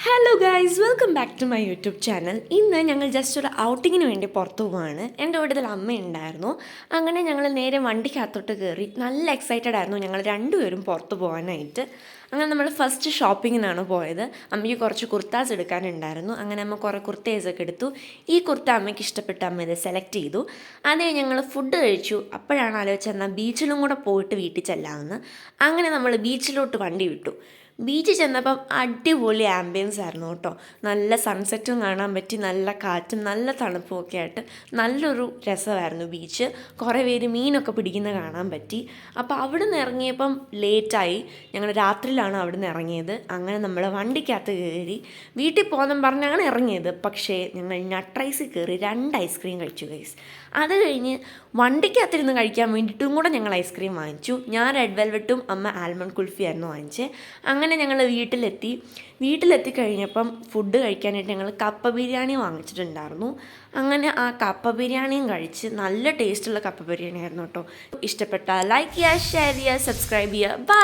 Hello guys, welcome back to my YouTube channel. ഇന്ന് ഞങ്ങൾ just ഒരു ഔട്ടിങ്ങിന് വേണ്ടി പുറത്തു പോവാണ്. എൻ്റെ വീട്ടിൽ അമ്മയുണ്ടായിരുന്നു. അങ്ങനെ ഞങ്ങൾ നേരെ വണ്ടിക്കകത്തോട്ട് കയറി. നല്ല എക്സൈറ്റഡ് ആയിരുന്നു ഞങ്ങൾ രണ്ടുപേരും പുറത്തു പോകാനായിട്ട്. അങ്ങനെ നമ്മൾ ഫസ്റ്റ് ഷോപ്പിങ്ങിനാണ് പോയത്. അമ്മയ്ക്ക് കുറച്ച് കുർത്താസ് എടുക്കാനുണ്ടായിരുന്നു. അങ്ങനെ അമ്മ കുറേ കുർത്തേസൊക്കെ എടുത്തു. ഈ കുർത്ത അമ്മയ്ക്ക് ഇഷ്ടപ്പെട്ട് അമ്മ ഇത് സെലക്ട് ചെയ്തു. അതേ ഞങ്ങൾ ഫുഡ് കഴിച്ചു. അപ്പോഴാണ് ആലോചിച്ചത് എന്നാൽ ബീച്ചിലും കൂടെ പോയിട്ട് വീട്ടിൽ ചെല്ലാമെന്ന്. അങ്ങനെ നമ്മൾ ബീച്ചിലോട്ട് വണ്ടി വിട്ടു. ബീച്ചിൽ ചെന്നപ്പം അടിപൊളി ആംബിയൻസ് ആയിരുന്നു കേട്ടോ. നല്ല സൺസെറ്റും കാണാൻ പറ്റി, നല്ല കാറ്റും നല്ല തണുപ്പും ഒക്കെ ആയിട്ട് നല്ലൊരു രസമായിരുന്നു ബീച്ച്. കുറേ പേര് മീനൊക്കെ പിടിക്കുന്ന കാണാൻ പറ്റി. അപ്പോൾ അവിടെ നിന്ന് ഇറങ്ങിയപ്പം ലേറ്റായി. ഞങ്ങൾ രാത്രിയിലാണ് അവിടെ നിന്ന് ഇറങ്ങിയത്. അങ്ങനെ നമ്മൾ വണ്ടിക്കകത്ത് കയറി വീട്ടിൽ പോകുന്നെന്ന് പറഞ്ഞാണ് ഇറങ്ങിയത്. പക്ഷേ ഞങ്ങൾ നട്ട് റൈസിൽ കയറി 2 ഐസ്ക്രീം കഴിച്ചു ഗൈസ്. അത് കഴിഞ്ഞ് വണ്ടിക്കകത്തിരുന്ന് കഴിക്കാൻ വേണ്ടിയിട്ടും കൂടെ ഞങ്ങൾ ഐസ്ക്രീം വാങ്ങിച്ചു. ഞാൻ റെഡ് വെൽവെറ്റും അമ്മ ആൽമണ്ട് കുൽഫി ആയിരുന്നു വാങ്ങിച്ചത്. അങ്ങനെ ഞങ്ങൾ വീട്ടിലെത്തി കഴിഞ്ഞപ്പം ഫുഡ് കഴിക്കാനായിട്ട് ഞങ്ങൾ കപ്പ ബിരിയാണി വാങ്ങിച്ചിട്ടുണ്ടായിരുന്നു. അങ്ങനെ ആ കപ്പ ബിരിയാണിയും കഴിച്ച് നല്ല ടേസ്റ്റുള്ള കപ്പ ബിരിയാണി ആയിരുന്നു കേട്ടോ. ഇഷ്ടപ്പെട്ടാൽ ലൈക്ക് ചെയ്യുക, ഷെയർ ചെയ്യുക, സബ്സ്ക്രൈബ് ചെയ്യുക. ബൈ.